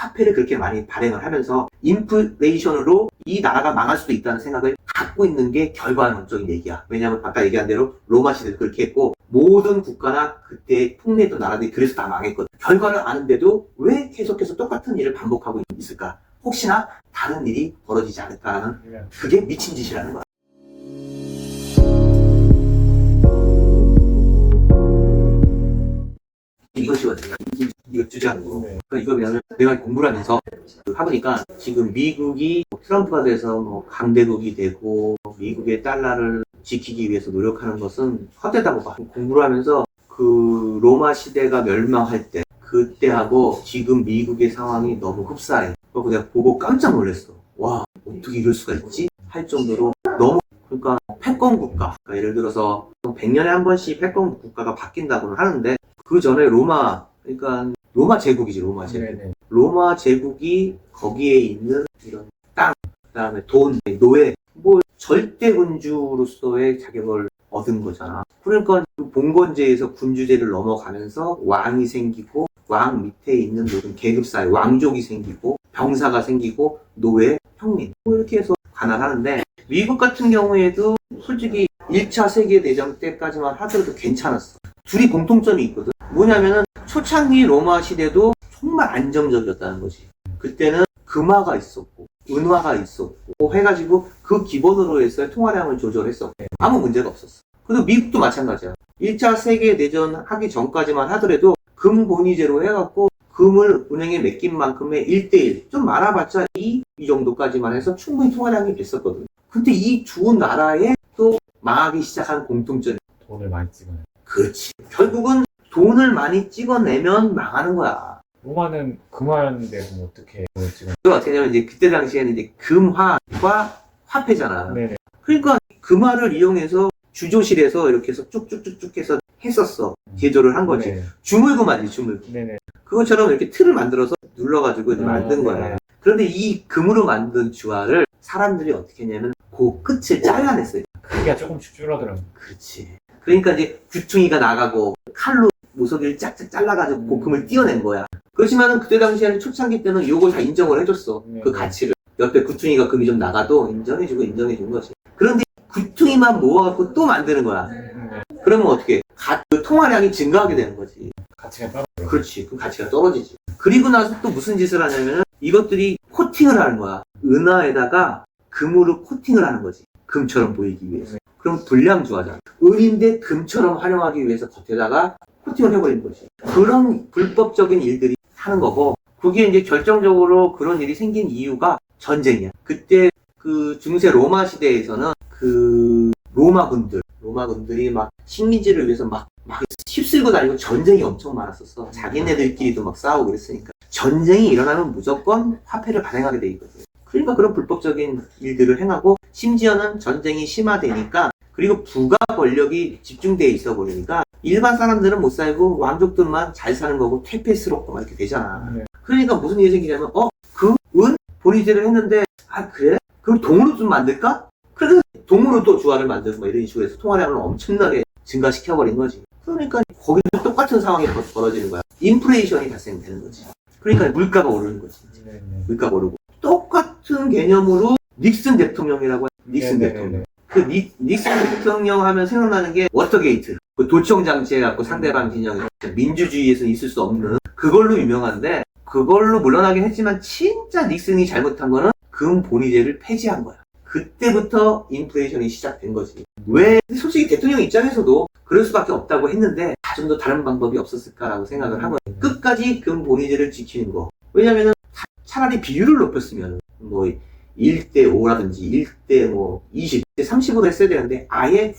화폐를 그렇게 많이 발행을 하면서 인플레이션으로 이 나라가 망할 수도 있다는 생각을 갖고 있는 게 결과론적인 얘기야. 왜냐하면 아까 얘기한 대로 로마 시대도 그렇게 했고 모든 국가나 그때 풍미했던 나라들이 그래서 다 망했거든. 결과를 아는데도 왜 계속해서 똑같은 일을 반복하고 있을까? 혹시나 다른 일이 벌어지지 않을까라는 그게 미친 짓이라는 거야. 이것이거든요. 이거 주제하는 거. 그러니까 이거 왜냐면 내가 공부를 하면서 하보니까 지금 미국이 트럼프가 돼서 뭐 강대국이 되고 미국의 달러를 지키기 위해서 노력하는 것은 헛되다고 봐. 공부를 하면서 그 로마 시대가 멸망할 때 그때하고 지금 미국의 상황이 너무 흡사해. 그거 내가 보고 깜짝 놀랐어. 와, 어떻게 이럴 수가 있지? 할 정도로 너무 그러니까 패권 국가. 그러니까 예를 들어서 100년에 한 번씩 패권 국가가 바뀐다고는 하는데 그 전에 그러니까 로마 제국이지, 로마 제국. 네네. 로마 제국이 거기에 있는 이런 땅, 그다음에 돈, 노예, 뭐 절대 군주로서의 자격을 얻은 거잖아. 그러니까 그 봉건제에서 군주제를 넘어가면서 왕이 생기고 왕 밑에 있는 모든 계급 사회, 왕족이 생기고 병사가 생기고 노예, 평민 뭐 이렇게 해서 관할하는데 미국 같은 경우에도 솔직히 1차 세계대전 때까지만 하더라도 괜찮았어. 둘이 공통점이 있거든. 뭐냐면은 초창기 로마 시대도 정말 안정적이었다는 거지. 그때는 금화가 있었고 은화가 있었고 해가지고 그 기본으로 해서 통화량을 조절했었고 아무 문제가 없었어. 그리고 미국도 마찬가지야. 1차 세계대전 하기 전까지만 하더라도 금 본위제로 해갖고 금을 은행에 맡긴 만큼의 1대1 좀 많아봤자 이 정도까지만 해서 충분히 통화량이 됐었거든. 근데 이 두 나라에 또 망하기 시작한 공통점이 돈을 많이 찍어내. 그렇지. 결국은 돈을 많이 찍어내면 망하는 거야. 로마는 금화였는데 그럼 어떻게 돈을 찍어내? 그 어떻게 하냐면 이제 그때 당시에는 이제 금화과 화폐잖아. 네네. 그러니까 금화를 이용해서 주조실에서 이렇게 해서 쭉쭉쭉쭉 해서 했었어. 제조를 한 거지. 네네. 주물금아니지, 주물금. 네네. 그것처럼 이렇게 틀을 만들어서 눌러가지고 이제 만든 거야. 네네. 그런데 이 금으로 만든 주화를 사람들이 어떻게 했냐면 그 끝을 잘라냈어요. 크기가 조금씩 줄어들어요. 그렇지. 그러니까 이제 귀퉁이가 나가고 칼로 모서리를 짝짝 잘라가지고 그 금을 띄어낸 거야. 그렇지만은 그때 당시에는 초창기 때는 요걸 다 인정을 해줬어. 그 가치를. 옆에 귀퉁이가 금이 좀 나가도 인정해주고 인정해준 거지. 그런데 귀퉁이만 모아갖고 또 만드는 거야. 그러면 어떻게 해? 그 통화량이 증가하게 되는 거지. 가치가 떨어져요. 그렇지. 그 가치가 떨어지지. 그리고 나서 또 무슨 짓을 하냐면은 이것들이 코팅을 하는 거야. 은화에다가 금으로 코팅을 하는 거지. 금처럼 보이기 위해서. 그럼 불량주화잖아. 은인데 금처럼 활용하기 위해서 겉에다가 코팅을 해버린 거지. 그런 불법적인 일들이 하는 거고, 그게 이제 결정적으로 그런 일이 생긴 이유가 전쟁이야. 그때 그 중세 로마 시대에서는 그 로마군들이 막 식민지를 위해서 막 휩쓸고 다니고 전쟁이 엄청 많았었어. 자기네들끼리도 막 싸우고 그랬으니까. 전쟁이 일어나면 무조건 화폐를 발행하게 돼 있거든. 그러니까 그런 불법적인 일들을 행하고, 심지어는 전쟁이 심화되니까, 그리고 부가 권력이 집중되어 있어 버리니까 일반 사람들은 못 살고 왕족들만 잘 사는 거고 퇴폐스럽고 막 이렇게 되잖아. 그러니까 무슨 일이 생기냐면 그 은 본위제를 했는데 그래? 그럼 동으로 좀 만들까? 그래서 동으로 또 주화를 만들고 막 이런 식으로 해서 통화량을 엄청나게 증가시켜버린 거지. 그러니까 거기서 똑같은 상황이 벌어지는 거야. 인플레이션이 발생되는 거지. 그러니까 물가가 오르는 거지. 물가가 오르고 똑같은 개념으로 닉슨 대통령이라고 해. 닉슨 대통령. 그 닉슨 대통령 하면 생각나는 게 워터게이트. 그 도청 장치해갖고 상대방 진영이 민주주의에서 있을 수 없는 그걸로 유명한데, 그걸로 물러나긴 했지만 진짜 닉슨이 잘못한 거는 금 본위제를 폐지한 거야. 그때부터 인플레이션이 시작된 거지. 왜? 솔직히 대통령 입장에서도 그럴 수밖에 없다고 했는데 좀 더 다른 방법이 없었을까라고 생각을 한 거야. 끝까지 금 본위제를 지키는 거. 왜냐면은 차라리 비율을 높였으면 뭐 1대5라든지 1대20, 30으로 했어야 되는데 아예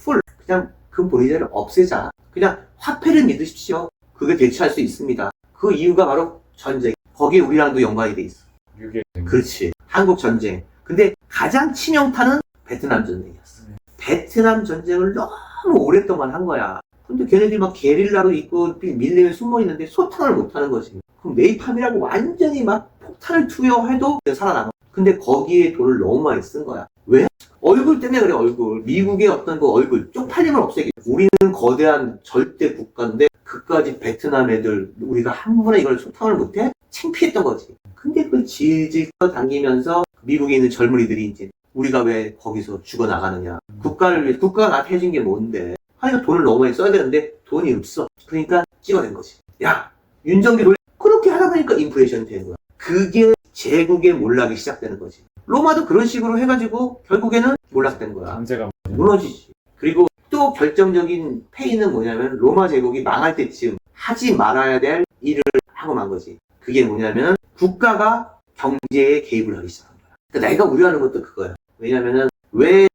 그냥 금 본위제를 없애자. 그냥 화폐를 믿으십시오. 그게 대체할 수 있습니다. 그 이유가 바로 전쟁. 거기에 우리랑도 연관이 돼 있어. 6.25. 그렇지. 한국 전쟁. 근데 가장 치명타는 베트남 전쟁이었어. 베트남 전쟁을 너무 오랫동안 한 거야. 근데 걔네들이 막 게릴라로 있고 밀림에 숨어 있는데 소탕을 못 하는 거지. 그럼 네이팜이라고 완전히 막 폭탄을 투여해도 살아남아. 근데 거기에 돈을 너무 많이 쓴 거야. 왜? 얼굴 때문에 그래, 얼굴. 미국의 어떤 그 얼굴. 쪽팔림을 없애기. 우리는 거대한 절대 국가인데 그까지 베트남 애들 우리가 한 번에 이걸 소탕을 못해? 창피했던 거지. 근데 돈을 질질 끌어당기면서 미국에 있는 젊은이들이 이제 우리가 왜 거기서 죽어나가느냐. 국가를 위해, 국가가 나한테 해준 게 뭔데. 하니까 돈을 너무 많이 써야 되는데 돈이 없어. 그러니까 찍어낸 거지. 야, 윤정기 돌려. 그렇게 하다 보니까 인플레이션이 되는 거야. 그게 제국의 몰락이 시작되는 거지. 로마도 그런 식으로 해가지고 결국에는 몰락된 거야. 강제가 무너지지. 그리고 또 결정적인 페이는 뭐냐면 로마 제국이 망할 때쯤 하지 말아야 될 일을 하고 만 거지. 그게 뭐냐면 국가가 경제에 개입을 하기 시작한 거야. 그러니까 내가 우려하는 것도 그거야. 왜냐면은 왜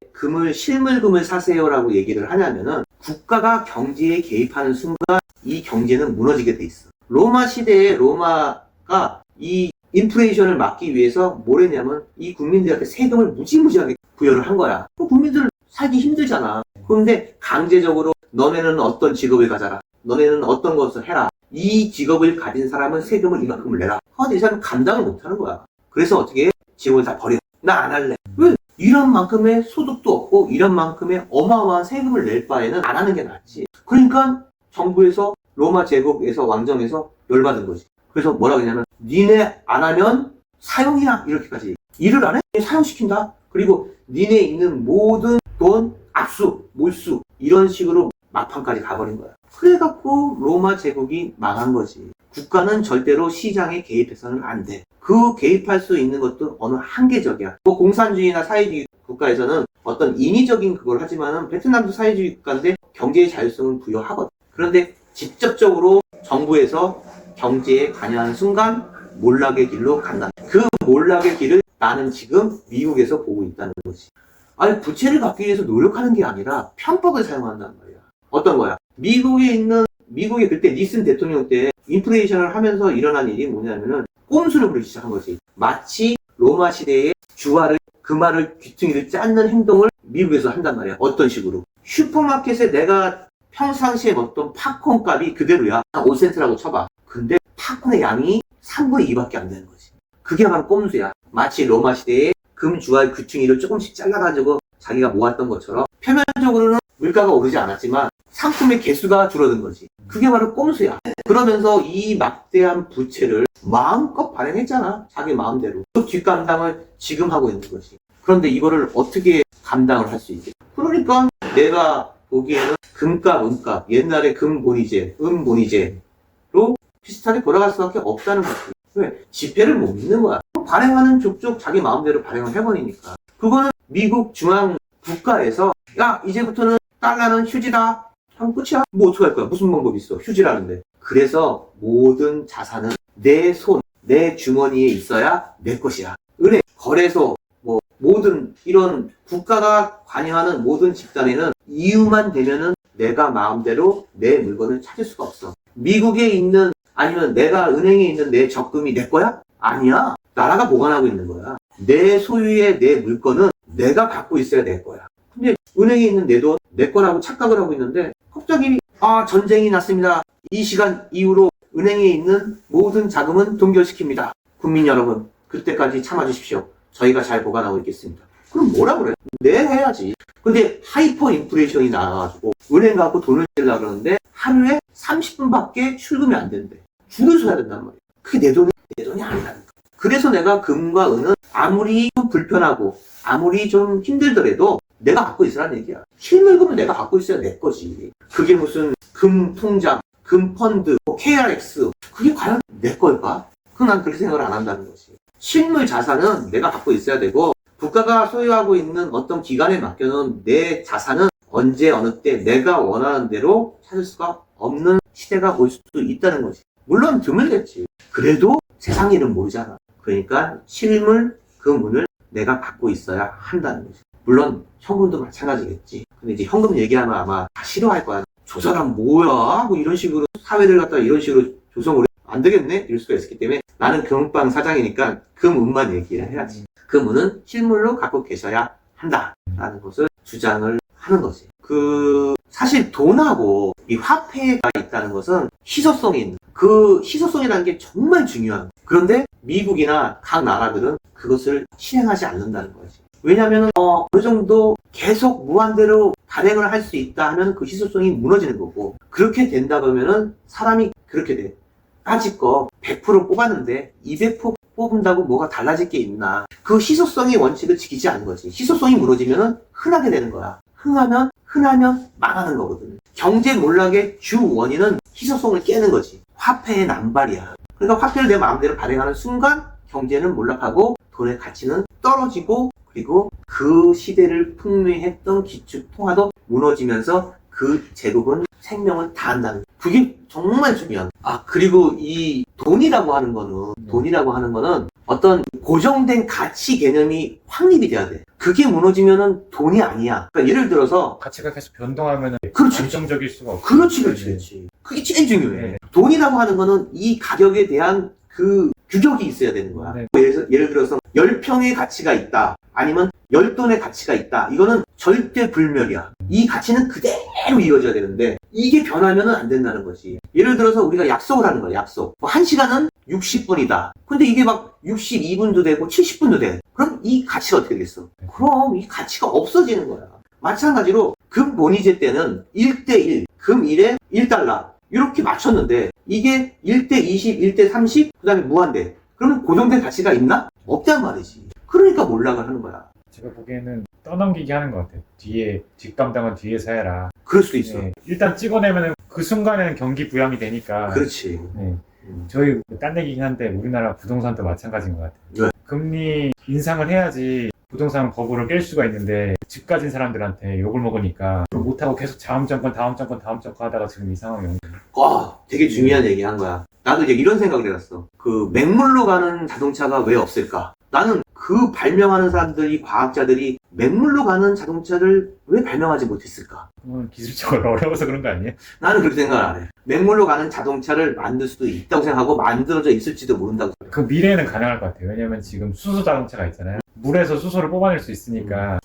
실물금을 사세요라고 얘기를 하냐면은 국가가 경제에 개입하는 순간 이 경제는 무너지게 돼 있어. 로마 시대에 로마가 이 인플레이션을 막기 위해서 뭘 했냐면 이 국민들한테 세금을 무지무지하게 부여를 한 거야. 국민들 살기 힘들잖아. 그런데 강제적으로 너네는 어떤 직업을 가져라. 너네는 어떤 것을 해라. 이 직업을 가진 사람은 세금을 이만큼을 내라. 근데 이 사람은 감당을 못하는 거야. 그래서 어떻게 해? 직업을 다 버려. 나 안 할래. 왜? 이런 만큼의 소득도 없고 이런 만큼의 어마어마한 세금을 낼 바에는 안 하는 게 낫지. 그러니까 정부에서 로마 제국에서 왕정에서 열받은 거지. 그래서 뭐라고 했냐면 니네 안 하면 사형이야. 이렇게까지. 일을 안 해? 사형시킨다. 그리고 니네 있는 모든 돈, 압수, 몰수 이런 식으로 막판까지 가버린 거야. 그래갖고 로마 제국이 망한 거지. 국가는 절대로 시장에 개입해서는 안 돼. 그 개입할 수 있는 것도 어느 한계적이야. 뭐 공산주의나 사회주의 국가에서는 어떤 인위적인 그걸 하지만은 베트남도 사회주의 국가인데 경제의 자율성은 부여하거든. 그런데 직접적으로 정부에서 경제에 관여하는 순간 몰락의 길로 간다. 그 몰락의 길을 나는 지금 미국에서 보고 있다는 거지. 아니 부채를 갚기 위해서 노력하는 게 아니라 편법을 사용한단 말이야. 어떤 거야? 미국의 그때 니슨 대통령 때 인플레이션을 하면서 일어난 일이 뭐냐면은 꼼수를 부리기 시작한 거지. 마치 로마 시대의 금화를 귀퉁이를 짰는 행동을 미국에서 한단 말이야. 어떤 식으로? 슈퍼마켓에 내가 평상시에 먹던 팝콘 값이 그대로야. 한 5센트라고 쳐봐. 근데 팝콘의 양이 3분의 2밖에 안 되는 거지. 그게 바로 꼼수야. 마치 로마 시대에 금주화 귀퉁이를 조금씩 잘라가지고 자기가 모았던 것처럼 표면적으로는 물가가 오르지 않았지만 상품의 개수가 줄어든 거지. 그게 바로 꼼수야. 그러면서 이 막대한 부채를 마음껏 발행했잖아. 자기 마음대로. 그 뒷감당을 지금 하고 있는 거지. 그런데 이거를 어떻게 감당을 할 수 있게? 그러니까 내가 보기에는 금값, 은값, 옛날에 금본위제, 은본위제로 비슷하게 돌아갈 수밖에 없다는 거지. 왜? 지폐를 못 믿는 거야. 발행하는 족족 자기 마음대로 발행을 해버리니까. 그거는 미국 중앙 국가에서 야 이제부터는 달러는 휴지다 하면 끝이야. 뭐 어떻게 할 거야? 무슨 방법이 있어? 휴지라는데. 그래서 모든 자산은 내 손, 내 주머니에 있어야 내 것이야. 은행, 거래소, 뭐 모든 이런 국가가 관여하는 모든 집단에는 이유만 되면은 내가 마음대로 내 물건을 찾을 수가 없어. 미국에 있는 아니면 내가 은행에 있는 내 적금이 내 거야? 아니야. 나라가 보관하고 있는 거야. 내 소유의 내 물건은 내가 갖고 있어야 내 거야. 근데 은행에 있는 내 돈, 내 거라고 착각을 하고 있는데 갑자기 전쟁이 났습니다. 이 시간 이후로 은행에 있는 모든 자금은 동결시킵니다. 국민 여러분, 그때까지 참아주십시오. 저희가 잘 보관하고 있겠습니다. 그럼 뭐라 그래? 네 해야지. 근데 하이퍼 인플레이션이 나와가지고 은행 갖고 돈을 내려고 그러는데 하루에 30분밖에 출금이 안 된대. 줄을 서야 된단 말이야. 그게 내 돈이 아니라니까. 그래서 내가 금과 은은 아무리 좀 불편하고 아무리 좀 힘들더라도 내가 갖고 있으라는 얘기야. 실물금은 내가 갖고 있어야 내 거지. 그게 무슨 금 통장, 금 펀드, KRX 그게 과연 내 걸까? 그건 난 그렇게 생각을 안 한다는 거지. 실물 자산은 내가 갖고 있어야 되고 국가가 소유하고 있는 어떤 기관에 맡겨놓은 내 자산은 언제 어느 때 내가 원하는 대로 찾을 수가 없는 시대가 올 수도 있다는 거지. 물론 드물겠지. 그래도 세상 일은 모르잖아. 그러니까 실물 금은을 내가 갖고 있어야 한다는 거지. 물론 현금도 마찬가지겠지. 근데 이제 현금 얘기하면 아마 다 싫어할 거야. 저 사람 뭐야? 뭐 이런 식으로 사회를 갖다가 이런 식으로 조성을 해. 안 되겠네? 이럴 수가 있었기 때문에 나는 금빵 사장이니까 금은만 얘기를 해야지. 금은은 실물로 갖고 계셔야 한다라는 것을 주장을 하는 거지. 사실 돈하고 이 화폐가 있다는 것은 희소성이 있는, 그 희소성이라는 게 정말 중요한 거야. 그런데 미국이나 각 나라들은 그것을 실행하지 않는다는 거지. 왜냐면 어느 정도 계속 무한대로 발행을 할 수 있다 하면 그 희소성이 무너지는 거고, 그렇게 된다 그러면은 사람이 그렇게 돼. 까짓 거 100% 뽑았는데 200% 뽑는다고 뭐가 달라질 게 있나. 그 희소성의 원칙을 지키지 않는 거지. 희소성이 무너지면은 흔하게 되는 거야. 흔하면 망하는 거거든. 경제 몰락의 주 원인은 희소성을 깨는 거지. 화폐의 남발이야. 그러니까 화폐를 내 마음대로 발행하는 순간 경제는 몰락하고 돈의 가치는 떨어지고 그리고 그 시대를 풍미했던 기축통화도 무너지면서 그 제국은 생명을 다한다는 그게 정말 중요한. 그리고 이 돈이라고 하는 거는 어떤 고정된 가치 개념이 확립이 돼야 돼. 그게 무너지면은 돈이 아니야. 그러니까 예를 들어서 가치가 계속 변동하면은 그렇지. 안정적일 수가 없고. 그렇지. 그게 제일 중요해. 네. 돈이라고 하는 거는 이 가격에 대한 그 규격이 있어야 되는 거야. 네. 예를 들어서 10평의 가치가 있다. 아니면 10돈의 가치가 있다. 이거는 절대 불멸이야. 이 가치는 그대로 이어져야 되는데 이게 변하면 안 된다는 거지. 예를 들어서 우리가 약속을 하는 거야. 약속. 1시간은 60분이다. 근데 이게 막 62분도 되고 70분도 돼. 그럼 이 가치가 어떻게 되겠어? 그럼 이 가치가 없어지는 거야. 마찬가지로 금 본위제 때는 1대1, 금 1에 1달러 이렇게 맞췄는데 이게 1대20, 1대30, 그 다음에 무한대. 그러면 고정된 가치가 있나? 없단 말이지. 그러니까 몰락을 하는 거야. 제가 보기에는 떠넘기게 하는 것 같아요. 뒷감당은 뒤에서 해라. 그럴 수도 있어. 네. 일단 찍어내면은 그 순간에는 경기 부양이 되니까. 그렇지. 네. 저희 딴 얘기긴 한데 우리나라 부동산도 마찬가지인 것 같아요. 네. 금리 인상을 해야지 부동산 버블을 깰 수가 있는데 집 가진 사람들한테 욕을 먹으니까 못하고 계속 다음 정권 하다가 지금 이 상황이 온 거예요. 되게 중요한 얘기 한 거야. 나도 이제 이런 생각을 해봤어. 그 맹물로 가는 자동차가 왜 없을까? 나는 그 발명하는 사람들이, 과학자들이 맹물로 가는 자동차를 왜 발명하지 못했을까? 그건 기술적으로 어려워서 그런 거 아니에요? 나는 그렇게 생각을 안 해. 맹물로 가는 자동차를 만들 수도 있다고 생각하고 만들어져 있을지도 모른다고 생각해. 그 미래에는 가능할 것 같아요. 왜냐면 지금 수소 자동차가 있잖아요. 물에서 수소를 뽑아낼 수 있으니까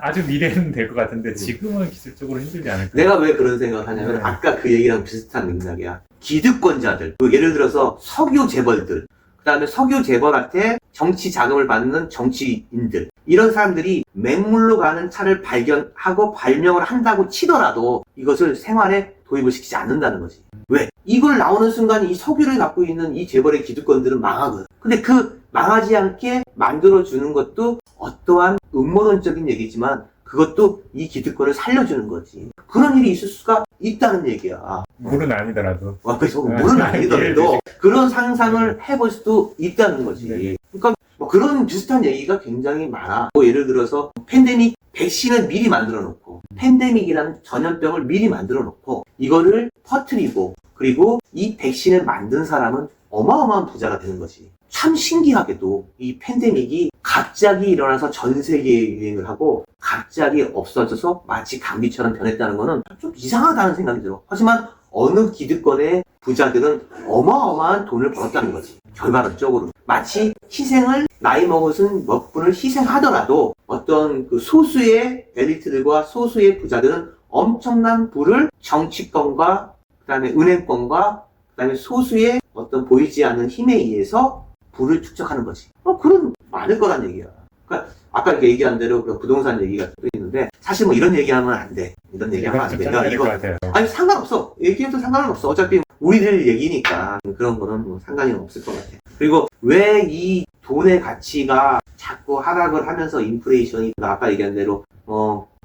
아주 미래에는 될 것 같은데 지금은 기술적으로 힘들지 않을까. 내가 왜 그런 생각을 하냐면 네. 아까 그 얘기랑 비슷한 맥락이야. 기득권자들, 예를 들어서 석유 재벌들, 그 다음에 석유 재벌한테 정치 자금을 받는 정치인들, 이런 사람들이 맹물로 가는 차를 발견하고 발명을 한다고 치더라도 이것을 생활에 도입을 시키지 않는다는 거지. 왜? 이걸 나오는 순간 이 석유를 갖고 있는 이 재벌의 기득권들은 망하거든. 근데 그 망하지 않게 만들어주는 것도 어떠한 음모론적인 얘기지만 그것도 이 기득권을 살려주는 거지. 그런 일이 있을 수가 있다는 얘기야. 물은 아니더라도. 그래서 물은 아니더라도 그런 상상을 해볼 수도 있다는 거지. 네. 그러니까 뭐 그런 비슷한 얘기가 굉장히 많아. 뭐 예를 들어서 팬데믹 백신을 미리 만들어 놓고 팬데믹이라는 전염병을 미리 만들어 놓고 이거를 퍼뜨리고 그리고 이 백신을 만든 사람은 어마어마한 부자가 되는 거지. 참 신기하게도 이 팬데믹이 갑자기 일어나서 전 세계에 유행을 하고 갑자기 없어져서 마치 감기처럼 변했다는 거는 좀 이상하다는 생각이 들어. 하지만 어느 기득권의 부자들은 어마어마한 돈을 벌었다는 거지. 결과론적으로. 마치 희생을 나이 먹은 몇 분을 희생하더라도 어떤 그 소수의 엘리트들과 소수의 부자들은 엄청난 부를 정치권과 그다음에 은행권과 그다음에 소수의 어떤 보이지 않는 힘에 의해서 부를 축적하는 거지. 그런 많을 거란 얘기야. 그러니까 아까 이렇게 얘기한 대로 그 부동산 얘기가 또 있는데 사실 뭐 이런 얘기하면 안 돼. 이런 얘기하면 안 돼. 야, 이거 아니 상관없어. 얘기해도 상관없어. 어차피 우리들 얘기니까 그런 거는 뭐 상관이 없을 것 같아. 그리고 왜 이 돈의 가치가 자꾸 하락을 하면서 인플레이션이 아까 얘기한 대로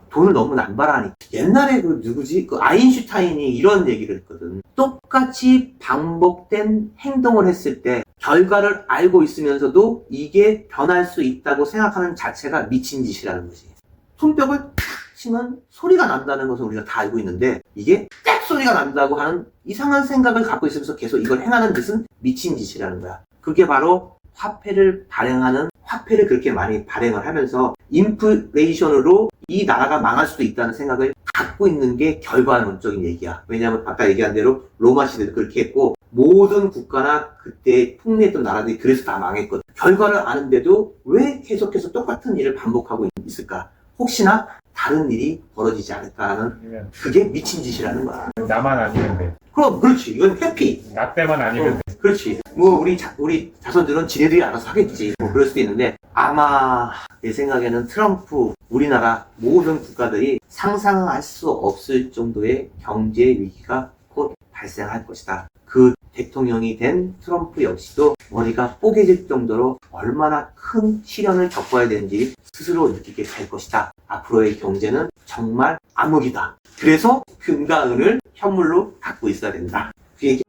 돈을 너무 남발하니. 옛날에 그 누구지? 그 아인슈타인이 이런 얘기를 했거든. 똑같이 반복된 행동을 했을 때 결과를 알고 있으면서도 이게 변할 수 있다고 생각하는 자체가 미친 짓이라는 거지. 손뼉을 탁 치면 소리가 난다는 것은 우리가 다 알고 있는데 이게 딱 소리가 난다고 하는 이상한 생각을 갖고 있으면서 계속 이걸 행하는 짓은 미친 짓이라는 거야. 그게 바로 화폐를 그렇게 많이 발행을 하면서 인플레이션으로 이 나라가 망할 수도 있다는 생각을 갖고 있는 게 결과론적인 얘기야. 왜냐하면 아까 얘기한 대로 로마 시대도 그렇게 했고 모든 국가나 그때 풍미했던 나라들이 그래서 다 망했거든. 결과를 아는데도 왜 계속해서 똑같은 일을 반복하고 있을까? 혹시나 다른 일이 벌어지지 않을까 하는 그게 미친 짓이라는 거야. 나만 아니면 돼. 그럼 그렇지. 이건 해피. 나 때만 아니면 돼. 그렇지. 뭐 우리 자손들은 지네들이 알아서 하겠지. 뭐 그럴 수도 있는데 아마 내 생각에는 트럼프 우리나라 모든 국가들이 상상할 수 없을 정도의 경제 위기가 곧 발생할 것이다. 그 대통령이 된 트럼프 역시도 머리가 뽀개질 정도로 얼마나 큰 시련을 겪어야 되는지 스스로 느끼게 될 것이다. 앞으로의 경제는 정말 암흑이다. 그래서 금과 은을 현물로 갖고 있어야 된다. 그 얘기